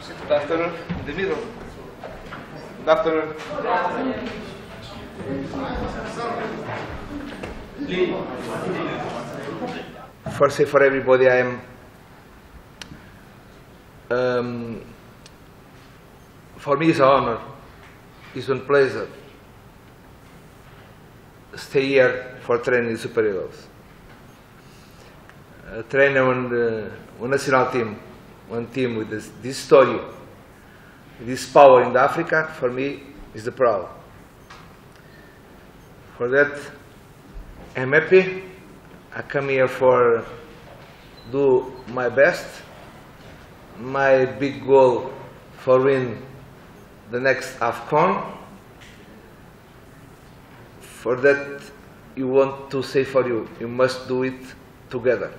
Good afternoon. In the middle. Good afternoon. First, say for everybody, I am. For me, it's an honor. It's a pleasure. Stay here for training Super Eagles. Train one national team, one team with this story, this power in Africa, for me, is the proud. For that, I'm happy. I come here for do my best. My big goal for win the next AFCON. For that, you want to say for you, you must do it together.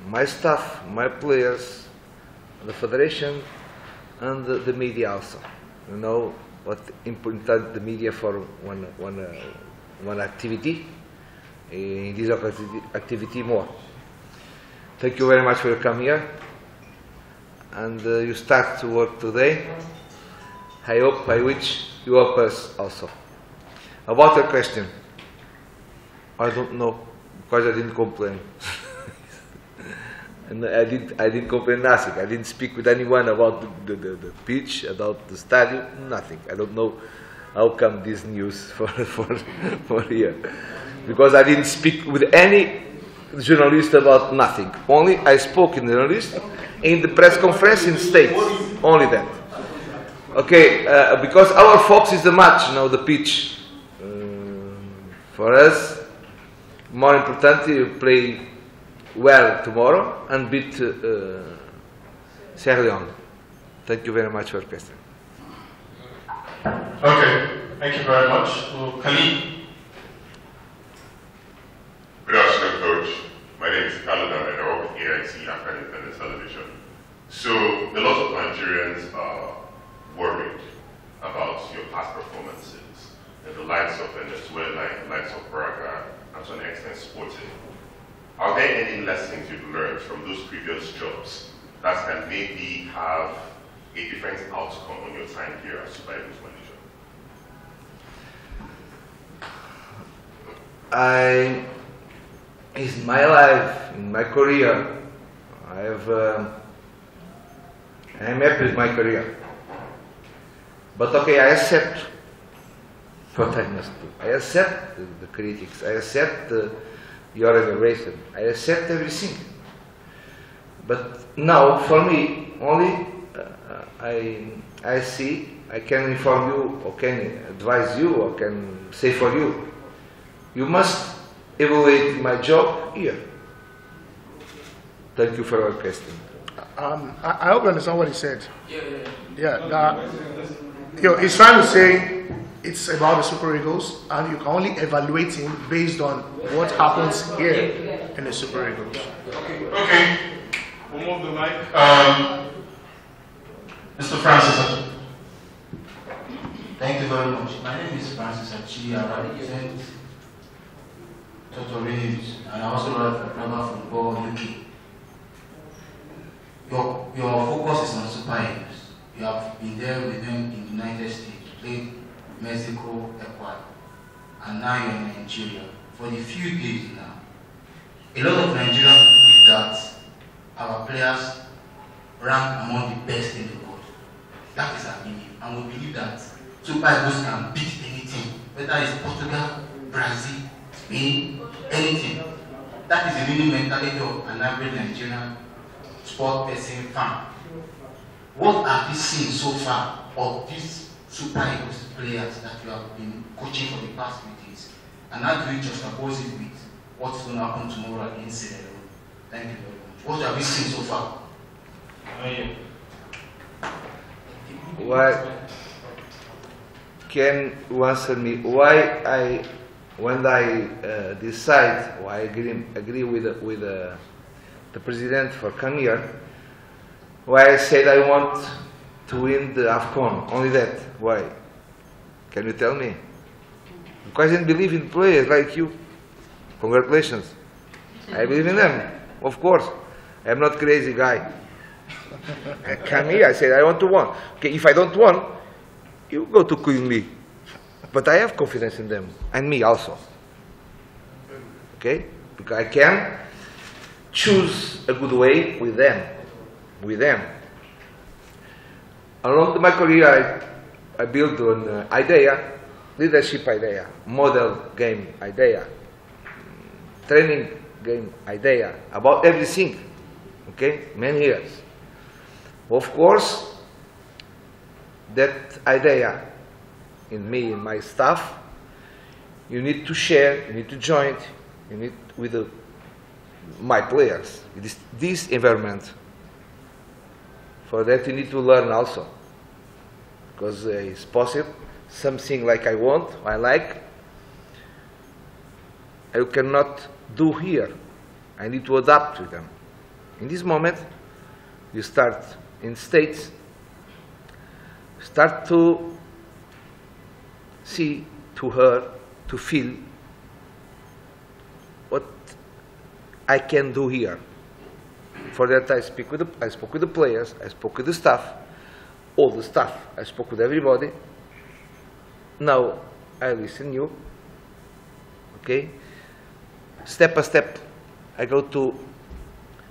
My staff, my players, the federation, and the media also. You know what important the media for one activity. In this activity more. Thank you very much for coming here. And you start to work today. I wish you help us also. About your question, I don't know because I didn't complain. And I didn't complain nothing. I didn't speak with anyone about the pitch, about the stadium, nothing. I don't know how come this news for here. Because I didn't speak with any journalist about nothing. Only I spoke in the journalist in the press conference in States. Only that. Okay, because our focus is the match, the pitch. For us, more important, you play well tomorrow and beat Sierra Leone. Thank you very much for your question. Okay, thank you very much. Khalid. Good afternoon, Coach. My name is Khalid and I work with AIC African Independent Television. So, a lot of Nigerians are worried about your past performances in the likes of Venezuela, in the likes of Braga, and to an extent Sporting. Are there any lessons you've learned from those previous jobs that can maybe have a different outcome on your time here as Super Eagles manager? In my life, in my career, I'm happy with my career. But okay, I accept what I must do. I accept the critics. I accept your evaluation. I accept everything. But now, for me, only I see, I can inform you, or can advise you, or can say for you, you must evaluate my job here. Thank you for your question. I hope you understand what he said. He's trying to say it's about the Super Eagles, and you can only evaluate him based on what happens here in the Super Eagles. Okay. We'll move the mic. Mr. Francis. Thank you very much. My name is Francis Achi. I represent Total Reeves, and I also write for Global Football UK. Your focus is on Super Eagles. You have been there with them in the United States, played Mexico, Ecuador, and now you're in Nigeria. For the few days now, a lot of Nigerians believe that our players rank among the best in the world. That is our belief, and we believe that Super Eagles can beat anything, whether it's Portugal, Brazil, Spain, anything. That is the winning mentality of an average Nigerian sport person fan. What have you seen so far of these Super Eagles players that you have been coaching for the past few days? And how do you juxtapose it with what's going to happen tomorrow against Sierra Leone? Thank you very much. What have you seen so far? Why can you answer me why when I decide, why I agree with the president for come here, why I said I want to win the AFCON, only that. Why? Can you tell me? Because I didn't believe in players like you. Congratulations. I believe in them, of course. I'm not crazy guy. I come here, I say, I want to win. Okay, if I don't win, you go to kill me. But I have confidence in them, and me also. Okay? Because I can choose a good way with them. Along my career, I built an idea, leadership idea, model game idea, training game idea, about everything. Okay? Many years. Of course, that idea in me, in my staff, you need to share, you need to join it, you need with my players, this environment. For that you need to learn also, because it's possible something like I want, I like, I cannot do here. I need to adapt to them. In this moment, you start in states, start to see, to hear, to feel what I can do here. For that, I spoke with the players, I spoke with the staff, all the staff. I spoke with everybody. Now I listen you. Okay, step by step, I go to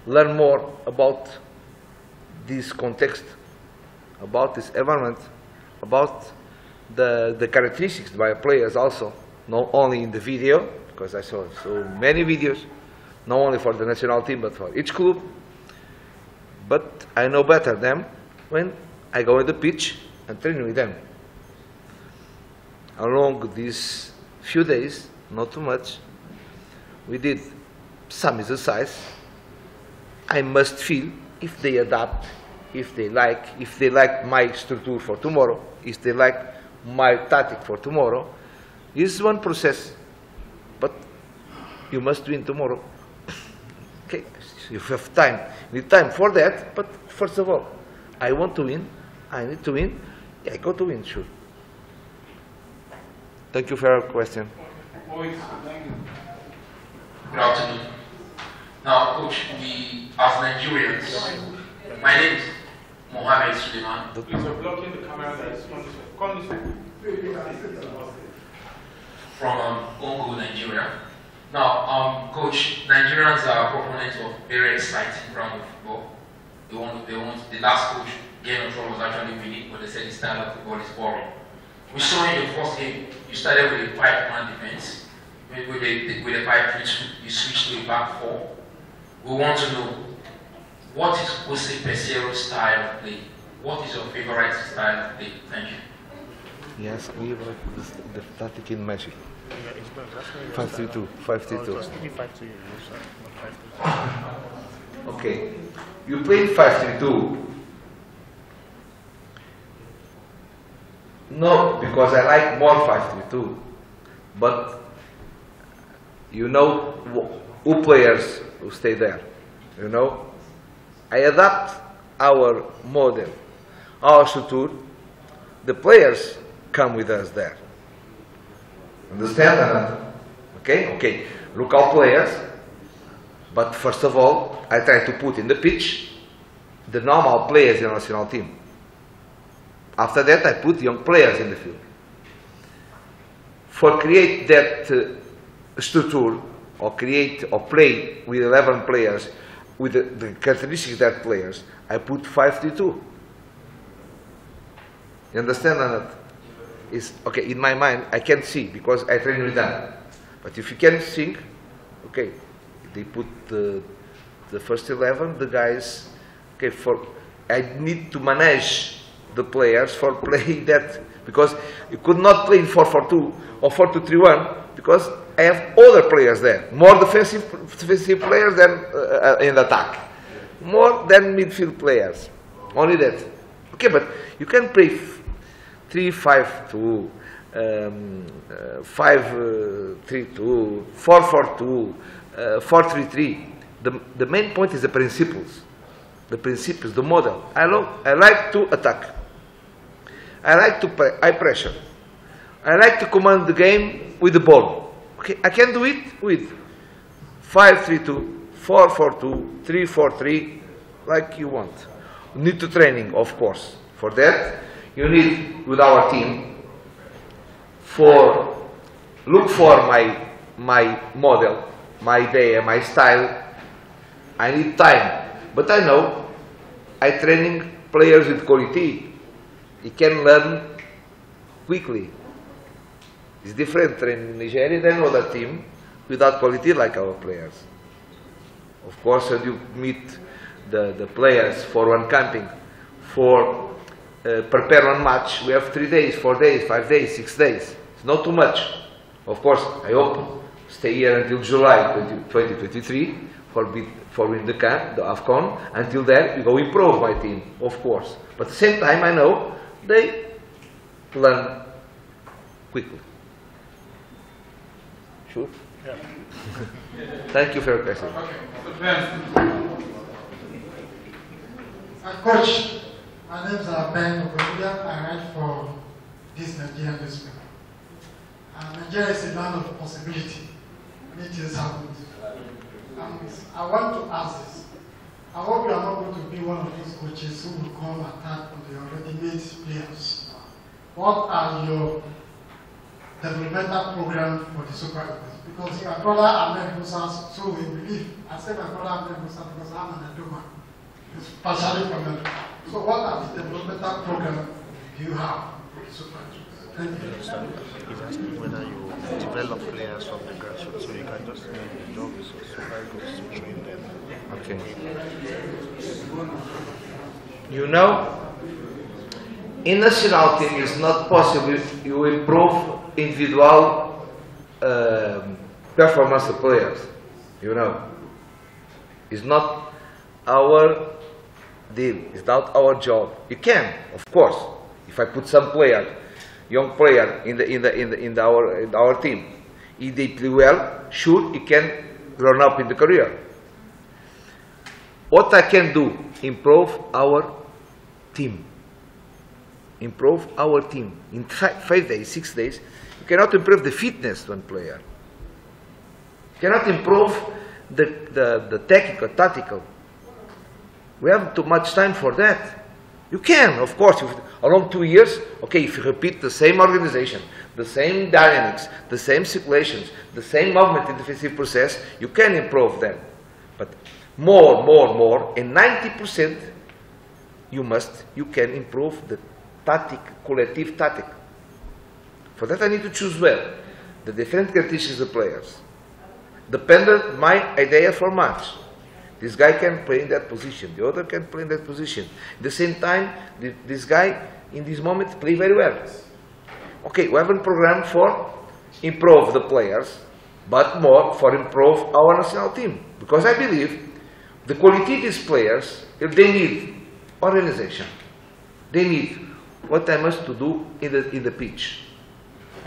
learn more about this context, about this environment, about the characteristics by players also, not only in the video, because I saw so many videos, not only for the national team, but for each club. But I know better them when I go on the pitch and train with them. Along these few days, not too much, we did some exercise. I must feel if they adapt, if they like my structure for tomorrow, if they like my tactic for tomorrow. This is one process, but you must win tomorrow. Okay, you have time. You need time for that, but first of all, I want to win. I need to win. Yeah, I go to win, sure. Thank you for your question. Good afternoon. Now, Coach, we as Nigerians, my name is Mohammed Suleiman. Please, you're blocking the camera that is on this way. Come this way. From Congo, Nigeria. Now, Coach, Nigerians are proponents of very exciting brand of football. They want, the last coach, Game of Thrones, was actually winning, but they said the style of football is boring. We saw in the first game, you started with a 5-man defense. With a 5-3-2, you switched to a back 4. We want to know, what is Jose Peseiro's style of play? What is your favorite style of play? Thank you. Yes, we have the tactic in magic. 5-3-2, 5-3-2. Okay, you play 5-3-2. No, because I like more 5-3-2, but you know who players who stay there. You know, I adapt our model, our structure. The players come with us there. Understand? Okay, okay. Local players, but first of all, I try to put in the pitch the normal players in the national team. After that, I put young players in the field. For create that structure, or create or play with 11 players, with the characteristics of that players, I put 5-3-2. You understand that? It's, okay, in my mind, I can't see because I train with them. But if you can think, okay, they put the first 11, the guys, okay, I need to manage the players for playing that, because you could not play in 4-4-2 or 4-2-3-1 because I have other players there, more defensive players than in attack, more than midfield players, only that. Okay, but you can play 3-5-2, 5-3-2, 4-4-2, 4-3-3. The main point is the principles, the model. I like to attack. I like to high pressure. I like to command the game with the ball. Okay, I can do it with 5-3-2, 4-4-2, 3-4-3, like you want. You need to training, of course. For that, you need, with our team, look for my model, my idea, my style. I need time. But I know, I training players with quality. He can learn quickly. It's different training in Nigeria than other team without quality like our players. Of course, when you meet the players for one camping, for prepare one match, we have 3 days, 4 days, 5 days, 6 days. It's not too much. Of course, I hope stay here until July 2023 for win the camp, the AFCON. Until then, we go improve my team, of course. But at the same time, I know they learn quickly. Sure? Yeah. Thank you for your question. Coach, my name is Ben Ogodia. I write for this Nigerian newspaper. Nigeria is a land of possibility. Many things happen. I want to ask this. I hope you are not going to be one of those coaches who will come attack on the already made players. What are your developmental program for the Super Eagles? Because your brother Ahmed Musa, so we believe. I say my brother Ahmed Musa because I'm an Edoma. It's partially from them. So what are the developmental program you have for the Super Eagles? Thank you. He's asking whether you develop players from the grassroots, so you can just make the job is Super Eagles to train them. Okay. You know, in national team it's not possible you improve individual performance of players. You know, it's not our deal. It's not our job. You can, of course, if I put some player, young player in our team, if they play well, sure he can run up in the career. What I can do, improve our team. Improve our team. In 5 days, 6 days, you cannot improve the fitness of one player. You cannot improve the technical, tactical. We have too much time for that. You can, of course, if, along 2 years, okay, if you repeat the same organization, the same dynamics, the same situations, the same movement in the defensive process, you can improve them. But more, and 90% you can improve the tactic, collective tactic. For that I need to choose well the different characteristics of the players. Dependent my idea for match. This guy can play in that position, the other can play in that position. At the same time, this guy in this moment play very well. Okay, we have a program for improve the players, but more for improve our national team. Because I believe the quality of these players, if they need organization, they need what I must to do in the pitch.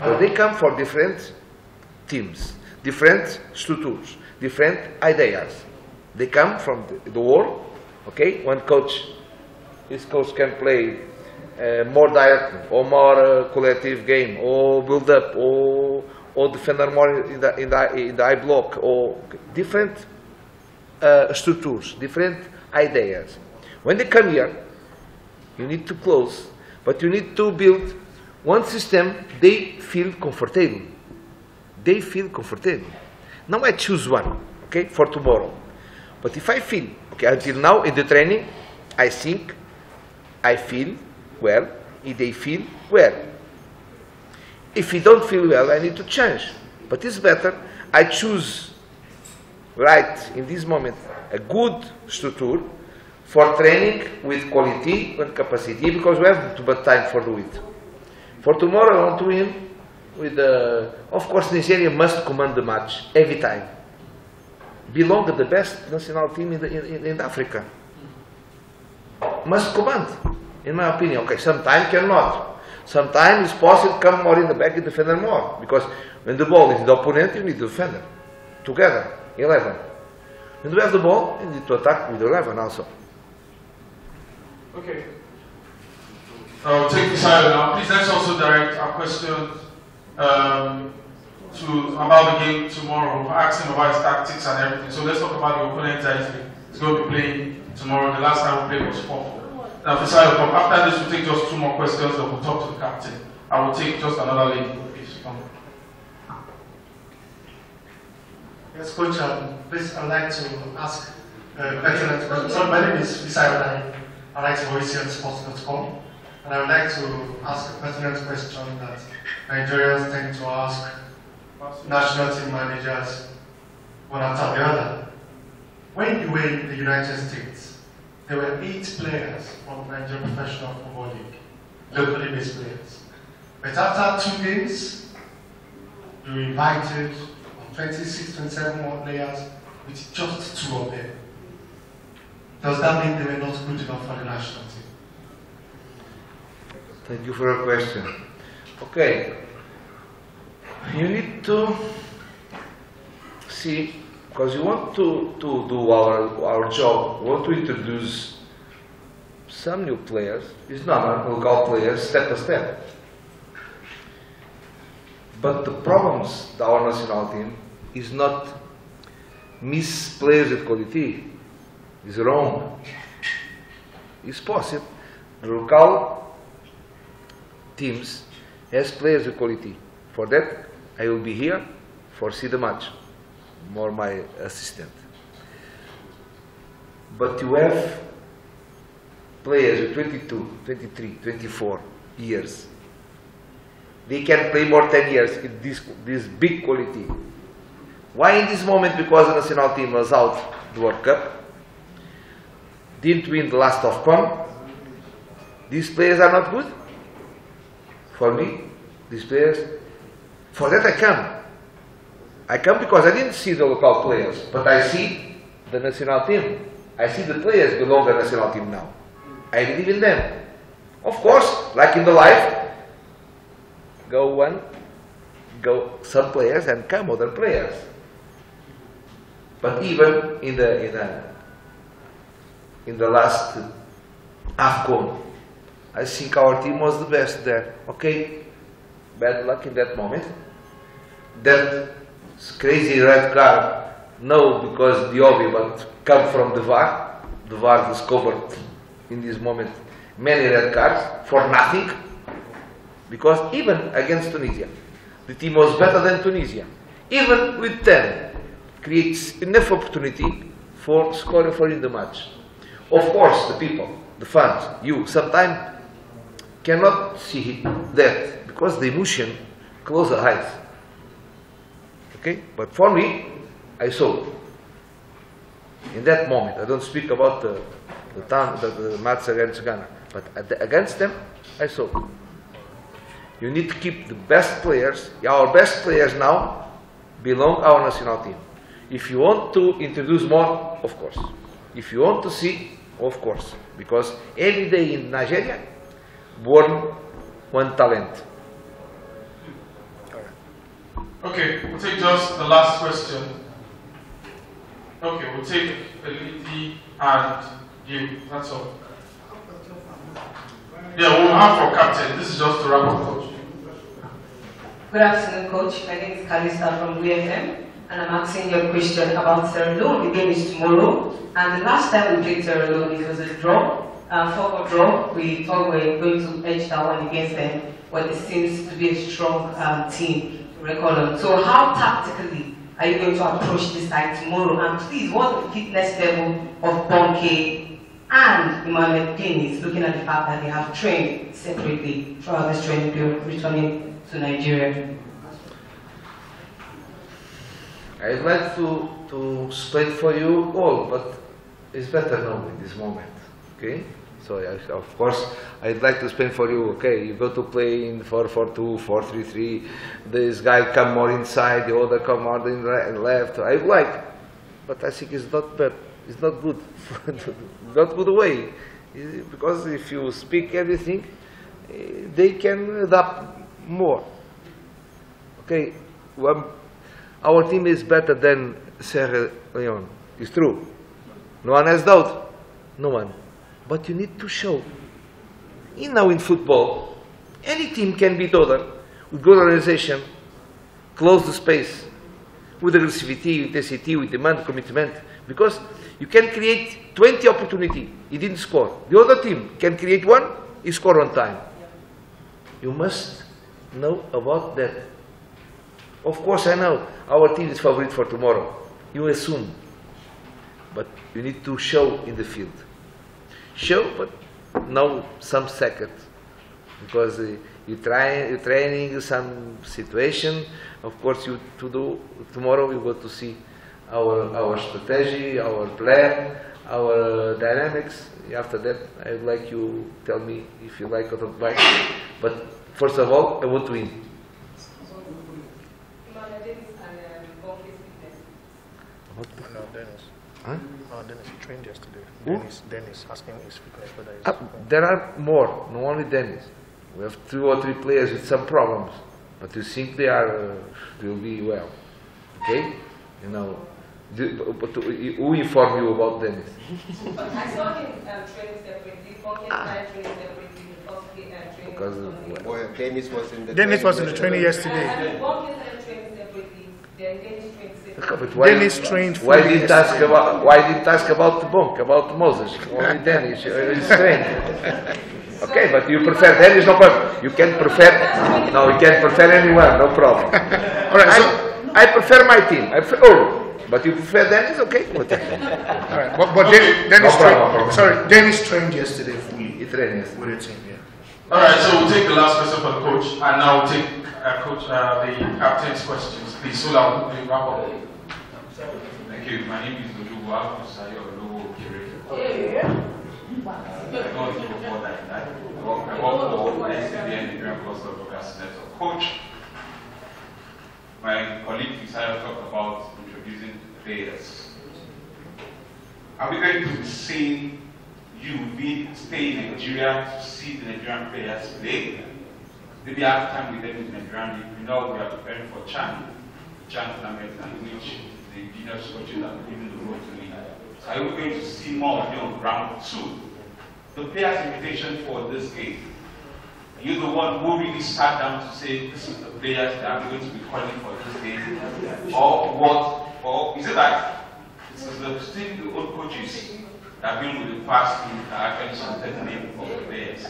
So they come for different teams, different structures, different ideas. They come from the world, okay? One coach, this coach can play more direct or more collective game, or build up, or defender more in the high block, or different structures, different ideas. When they come here, you need to close, but you need to build one system they feel comfortable. They feel comfortable. Now I choose one, okay, for tomorrow. But if I feel, okay, until now in the training, I think, I feel well, if they feel well. If you don't feel well, I need to change. But it's better, I choose right in this moment a good structure for training with quality and capacity, because we have too much time for do it. For tomorrow I want to win with of course Nigeria must command the match every time. Belong to the best national team in Africa. Must command, in my opinion. Okay, sometimes cannot. Sometimes it's possible come more in the back and defend more. Because when the ball is the opponent, you need to defend it. Together, 11. When we have the ball, you need to attack with 11 also. Okay. I'll take this side now. Please let's also direct our questions about the game tomorrow, asking about his tactics and everything. So let's talk about the opponent that is going to be playing tomorrow. The last time we played was 4-4. Peseiro, after this, we'll take just 2 more questions, then we'll talk to the captain. I will take just another lady. Please come. Yes, Coach, please, I'd like to ask pertinent questions. So, my name is Peseiro. I write for ACLSports.com, and I would like to ask a pertinent question that Nigerians tend to ask national team managers one after the other. When you were in the United States, there were 8 players from the Nigerian Professional Football League, locally based players. But after 2 games, you invited 26, 27 more players with just 2 of them. Does that mean they were not good enough for the national team? Thank you for your question. Okay, you need to see, because you want to do our job, we want to introduce some new players. It's not local players, step by step. But the problems of our national team is not miss players with quality. It's wrong. It's possible. The local teams has players with quality. For that, I will be here for see the match. More my assistant. But you have players with 22, 23, 24 years. They can play more 10 years in this big quality. Why in this moment? Because the national team was out the World Cup, didn't win the last AFCON. These players are not good. For me, these players, for that I come. I come because I didn't see the local players, but I see the national team. I see the players belong to the national team now. I believe in them. Of course, like in the life, go some players and come other players. But even in the last AFCON, I think our team was the best there. Okay, bad luck in that moment. That crazy red card, no, because the obvious, but come from the VAR. The VAR discovered in this moment many red cards for nothing. Because even against Tunisia, the team was better than Tunisia. Even with 10, creates enough opportunity for scoring for in the match. Of course, the people, the fans, you sometimes cannot see that because the emotion close the eyes. Okay, but for me, I saw in that moment. I don't speak about the match against Ghana, but against them, I saw. You need to keep the best players. Our best players now belong our national team. If you want to introduce more, of course. If you want to see, of course. Because every day in Nigeria, born one talent. Okay, we'll take just the last question. Okay, we'll take Eliti and you. That's all. Yeah, we'll have for captain. This is just to wrap up, coach. Good afternoon, coach. My name is Kalista from WFM, and I'm asking you a question about Sierra Leone. The game is tomorrow, and the last time we played Sierra Leone, it was a draw, 4-4 draw. We thought we were going to edge that one against them, but it seems to be a strong team to record on. So how tactically are you going to approach this side tomorrow? And please, what's the fitness level of Bonke and Emmanuel Guinness, looking at the fact that they have trained separately throughout this training period, returning to Nigeria? I'd like to explain for you all, but it's better now in this moment. Okay? So of course, I'd like to explain for you. Okay, you go to play in 4-4-2, 4-3-3. This guy come more inside, the other come more in right and left. I like, but I think it's not bad. It's not good. Not good way, because if you speak everything, they can adapt more. Okay, our team is better than Sierra Leone. It's true. No one has doubt. No one. But you need to show. Now in football, any team can beat other with good organization, close the space, with aggressivity, intensity, with demand, commitment. Because You can create 20 opportunity. He didn't score. The other team can create one, he score on time. You must know about that. Of course, I know our team is favorite for tomorrow. You assume. But you need to show in the field. Show, but know some seconds. Because you're training some situation. Of course, you to do tomorrow. You go to see our strategy, our plan, our dynamics. After that, I would like you tell me if you like or don't like. But first of all, I want to win. No, Dennis. Huh? No, Dennis trained yesterday. Who? Dennis asking his fitness whether he's There are more, not only Dennis. We have 2 or 3 players with some problems, but you think they will be well. Okay? You know, but who informed you about Dennis? I saw him train separately, training separately, Because Dennis was in the Dennis was in the training yesterday. training separately, then Dennis trained separately. but why, Dennis trained why fully didn't ask about the Bonk, about Moses? Only Dennis is trained. Okay, but you prefer Dennis, no problem. You can prefer, no, you can prefer anyone, no problem. All right, so, I prefer my team. But you prefer Dennis, okay? all right, but Dennis Dennis trained yesterday fully He trained yesterday. with the team. Yeah. All right, so we'll take the last question for the coach, and now we'll take the captain's questions. Please, so that we wrap up. Thank you. My name is Oluwa Peseiro Kire. I don't know what that. I work for SCBN, Nigerian Cluster Broadcast Network. Coach, my colleague Peseiro talked about introducing players. Are we going to see stay in Nigeria to see the Nigerian players play? Maybe have time with them in Nigeria. You know we are preparing for CHAN tournament, in which the junior coaches are giving the road to me. So are we going to see more of you on ground? 2, the players' invitation for this game. You're the one who really sat down to say this is the players that are going to be calling for this game, or what? Or is it that it's still the old coaches that have been with the past team that actually selected the name of the players?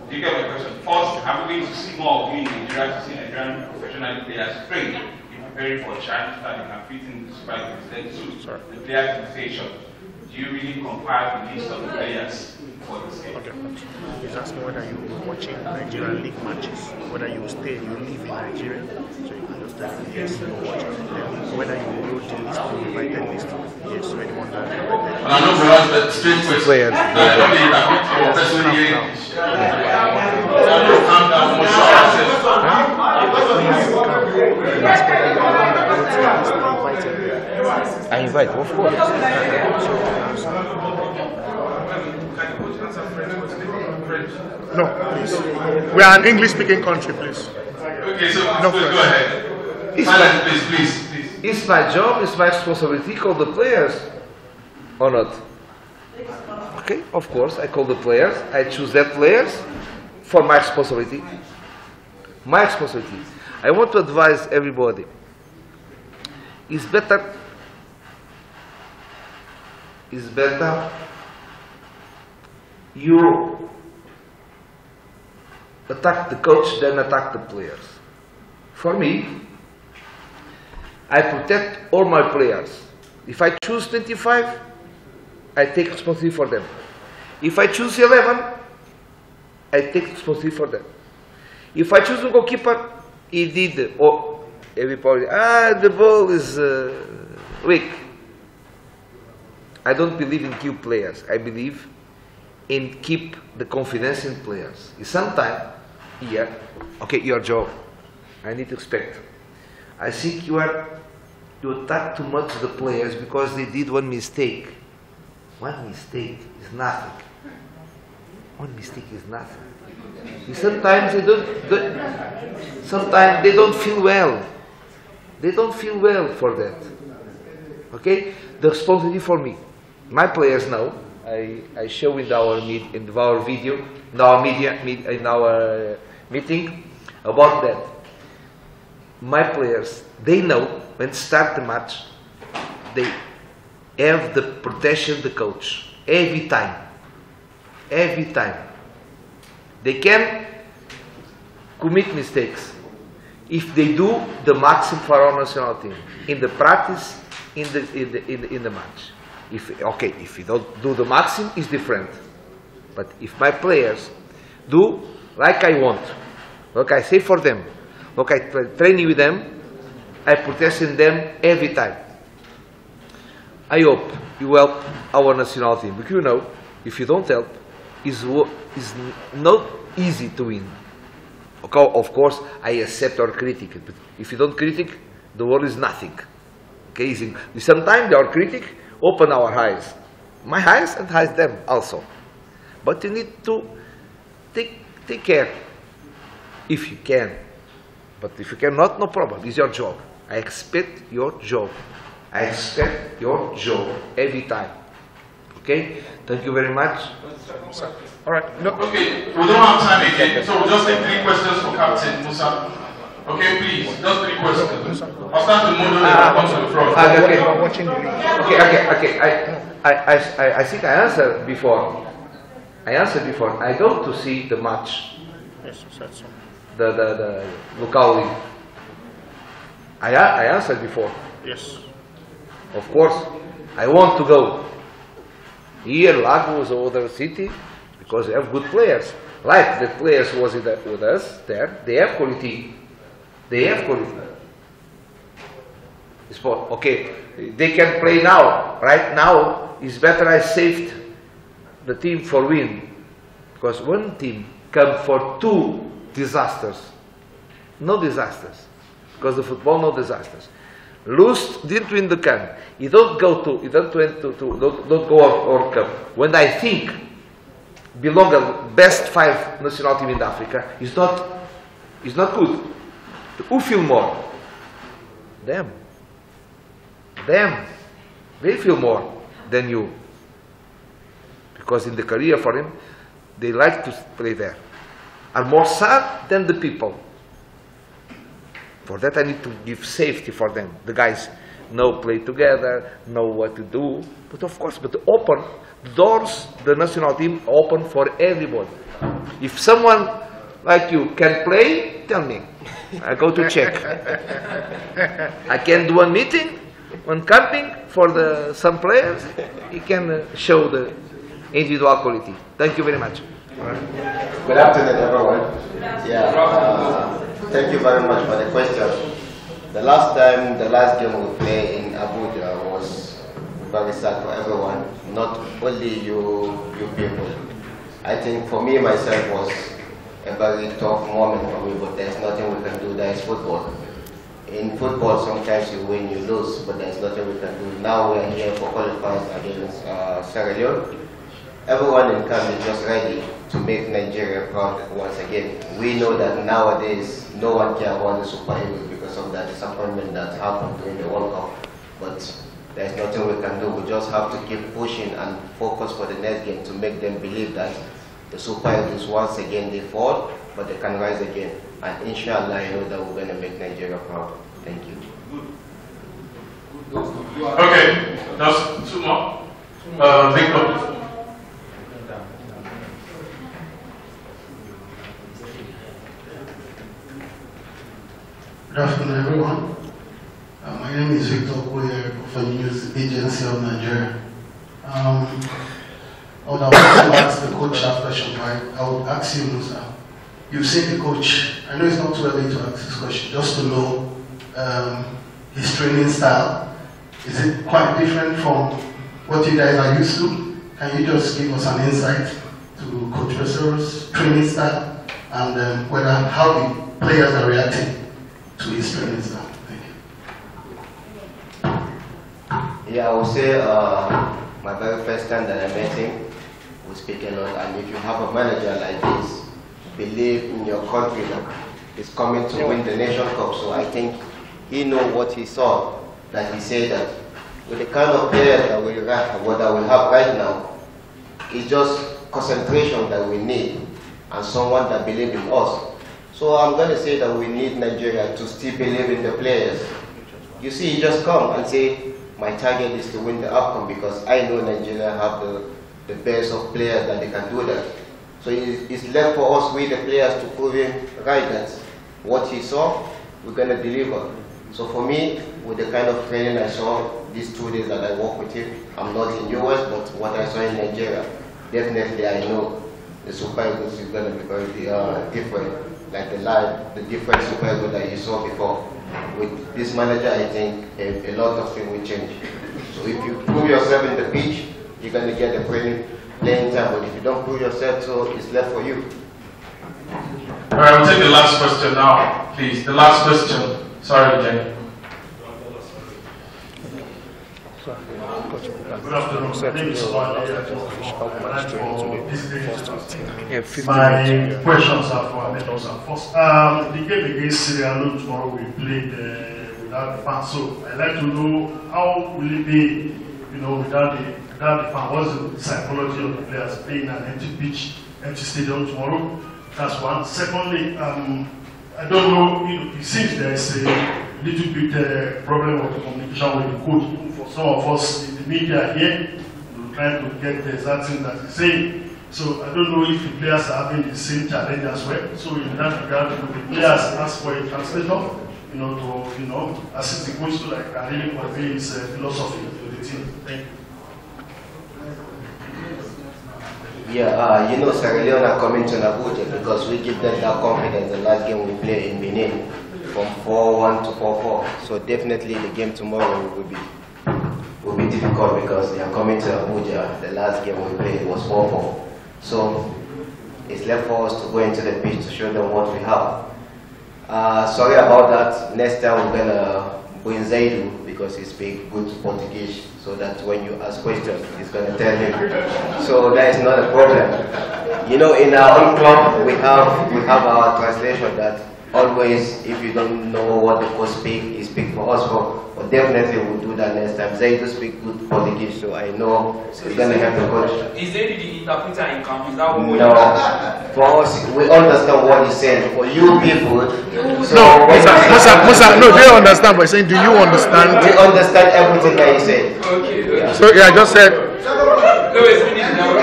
Do you get my question? First, are we going to see more of you in Nigeria to see Nigerian professional players train in preparing for China so that they can fit in the Super Eagles? Then 2, the players' invitation. Do you really compile the list of the players for this game? Okay. He's asking whether you're watching Nigerian league matches, whether you stay, you live in Nigeria, so you can just tell him yes, you watch. Then whether you wrote the list, you invited list, yes, anyone that invited. And I know for us that straight question. Players. I invite, of course. No, please. We are an English-speaking country, please. Okay, so No go ahead. It's Silence, please. It's my job, it's my responsibility to call the players, or not? Okay, of course, I call the players, I choose that players for my responsibility. My responsibility. I want to advise everybody. It's better you attack the coach than attack the players. For me, I protect all my players. If I choose 25, I take responsibility for them. If I choose 11, I take responsibility for them. If I choose a goalkeeper, he did, everybody, the ball is weak. I don't believe in keep players. I believe in keep the confidence in players. Sometimes, here, okay, your job, I need to expect. I think you attack too much the players because they did one mistake. One mistake is nothing. One mistake is nothing. Sometimes sometimes they don't feel well. They don't feel well for that. Okay? The responsibility for me. My players know. I show in our video, in our meeting about that. My players, they know when start the match, have the protection the coach every time. Every time. They can commit mistakes if they do the maximum for our national team in the practice, in the match. If you don't do the maximum, it's different. But if my players do like I want, like I say for them, like I training with them, I protect them every time. I hope you help our national team, because you know, if you don't help, it's not easy to win. Okay, of course, I accept our critic, but if you don't critic, the world is nothing. Okay, sometimes our critic open our eyes, my eyes and eyes them also. But you need to take care if you can. But if you cannot, no problem. It's your job. I expect your job. I expect your job every time. Okay? Thank you very much. All right. No. Okay, we don't have time again, so we'll just take 3 questions for Captain Musa. Okay, please, just 3 questions. I'll start with Mono and come to the front. Okay. Watching the league. Okay. I think I answered before. I go to see the match. Yes, that's so. The local league. I answered before. Yes. Of course, I want to go. Here, Lagos or other city, because they have good players. Like the players was with us there, they have quality. They have quality. Okay, they can play now. Right now, it's better I saved the team for win. Because one team come for 2 disasters. No disasters. Because the football, no disasters. Lose, didn't win the cup. You don't go to, don't go World Cup. When I think belong the best 5 national team in Africa, it's not good. Who feel more? Them. They feel more than you. Because in the career for him, they like to play there. Are more sad than the people. For that I need to give safety for them. The guys know play together, know what to do. But of course, open the doors, the national team open for everybody. If someone like you can play, tell me. I go to check. I can do a meeting, one camping for some players. You can show the individual quality. Thank you very much. Good afternoon, everyone. Thank you very much for the question. The last game we played in Abuja was very sad for everyone, not only you people. I think for me, myself, was a very tough moment for me, but there's nothing we can do. That is football. In football, sometimes you win, you lose, but there's nothing we can do. Now we are here for qualifiers against Sierra Leone. Everyone in camp is just ready to make Nigeria proud once again. We know that nowadays no one cares about the Super Eagles because of that disappointment that happened during the World Cup. But there's nothing we can do. We just have to keep pushing and focus for the next game to make them believe that the Super Eagles once again they fall, but they can rise again. And inshallah, I know that we're going to make Nigeria proud. Thank you. Okay, just 2 more. Victor. Good afternoon, everyone. My name is Victor Okoye from News Agency of Nigeria. I would like to ask the coach that question, right? I would ask you, Musa. You've seen the coach. I know it's not too early to ask this question, just to know his training style. Is it quite different from what you guys are used to? Can you just give us an insight to Coach Peseiro's training style and how the players are reacting to his training style? Thank you. Yeah, I would say my very first time that I met him, we speak a lot, and if you have a manager like this, believe in your country that is coming to win the Nation Cup, so I think he know what he saw, that he said that with the kind of players that we have right now, it's just concentration that we need, and someone that believes in us. So I'm going to say that we need Nigeria to still believe in the players. You see, you just come and say, my target is to win the AFCON because I know Nigeria have the best of players that they can do that. So it's left for us, we the players, to prove him right that what he saw, we're going to deliver. So for me, with the kind of training I saw these 2 days that I work with him, I'm not in US, but what I saw in Nigeria, definitely I know the Super Eagles is going to be very different, like the different Super Eagles that you saw before. With this manager, I think a lot of things will change. So if you prove yourself in the pitch, you're going to get the playing time, but if you don't prove yourself, so it's left for you. All right, we'll take the last question now, please. The last question. Sorry, Jenny. Good afternoon. My name is My questions are for First, the game against Sierra Leone tomorrow we played without the fans. So I'd like to know how will it be, without the fans? What's the psychology of the players playing an empty pitch, empty stadium tomorrow? That's one. Secondly, I don't know. It seems there's a little bit problem of communication with the coach. For some of us in the media here, we're trying to get the exact thing that he's saying. So I don't know if the players are having the same challenge as well. So in that regard, the players ask for a translator, to assist the coach to really convey his philosophy to the team. Thank you. Yeah, Sierra Leone are coming to Abuja because we give them that confidence. The last game we played in Benin from 4-1 to 4-4. So definitely the game tomorrow will be difficult because they are coming to Abuja. The last game we played was 4-4. So it's left for us to go into the pitch to show them what we have. Sorry about that. Next time we're gonna bring Zaidu because he speaks good Portuguese, so that when you ask questions, he's gonna tell him. So that is not a problem. In our own club, we have our translation that always, if you don't know what the coach speaks, he speaks for us. But definitely we'll do that next time. Zaidu speaks good Portuguese, so I know he's gonna help the coach. Is Zaidu the interpreter in camp? Is that what No, for us, we understand what he's saying. For you people, so no, Musa, no, they understand, but saying, do you understand? We understand everything that he said. Okay. Yeah. So yeah, I just said. No, it's finished now.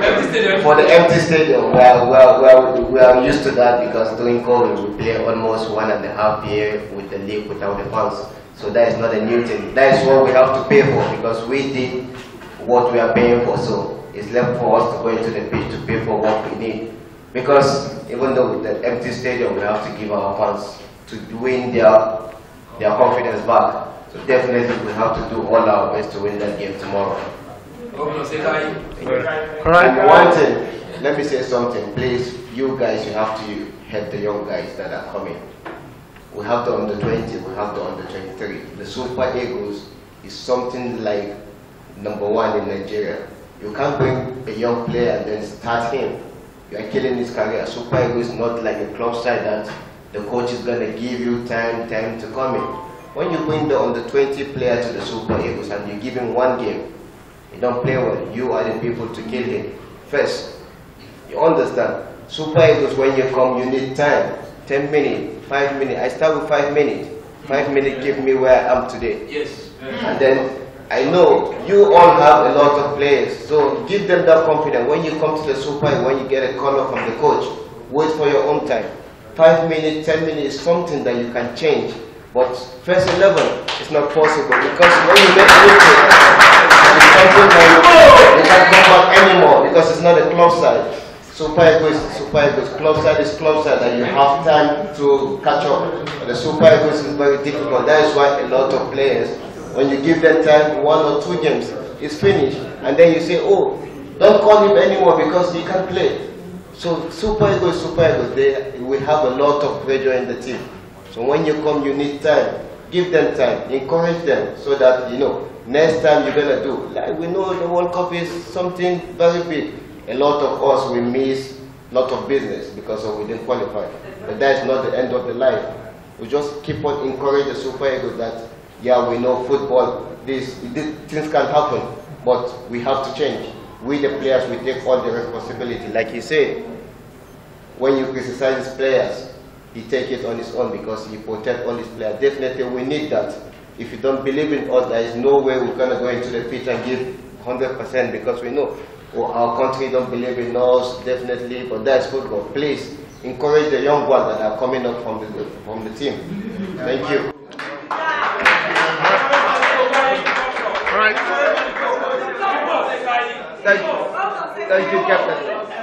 Empty stadium. For the empty stadium, we are used to that because during COVID we play almost 1.5 years with the league without the fans. So that is not a new thing. That is what we have to pay for because we did what we are paying for. So it's left for us to go into the pitch to pay for what we need. Because even though with the empty stadium, we have to give our fans to win their confidence back. So definitely we have to do all our best to win that game tomorrow. And one thing, let me say something, please. You guys, you have to help the young guys that are coming. We have the under 20, we have the under 23. The Super Eagles is something like #1 in Nigeria. You can't bring a young player and then start him. You are killing his career. Super Eagles is not like a club side that the coach is going to give you time to come in. When you bring the under 20 player to the Super Eagles and you give him one game, he don't play well, you are the people to kill him. First, you understand? Super Eagles, when you come, you need time. 10 minutes, 5 minutes. I start with 5 minutes. 5 minutes give me where I am today. Yes. And then I know you all have a lot of players, so give them that confidence. When you come to the Super Eagles, when you get a call from the coach, wait for your own time. 5 minutes, 10 minutes is something that you can change. But first 11 is not possible because when you get lifted, it's something that you can't go back anymore because it's not a club side. Super Eagles, club side is club side and you have time to catch up. But the Super Eagles is very difficult. That is why a lot of players, when you give them time, 1 or 2 games, it's finished. And then you say, oh, don't call him anymore because he can't play. So Super Eagles, we have a lot of pressure in the team. So when you come, you need time. Give them time, encourage them so that, next time you're going to do. Like we know the World Cup is something very big. A lot of us, we miss a lot of business because we didn't qualify. But that is not the end of the life. We just keep on encouraging the Super Eagles that, yeah, we know football, things can happen, but we have to change. We the players, we take all the responsibility. Like he said, when you criticize his players, he take it on his own because he protect all his players. Definitely we need that. If you don't believe in us, there is no way we're going to go into the pitch and give 100% because we know our country don't believe in us, definitely, but that's football. Please encourage the young ones that are coming up from the team. Thank you. All right. Thank you, Captain.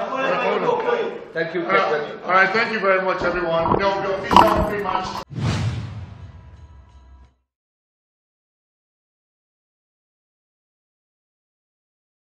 Hold on. Thank you, Captain. All right, thank you very much, everyone. No, the official pre-match.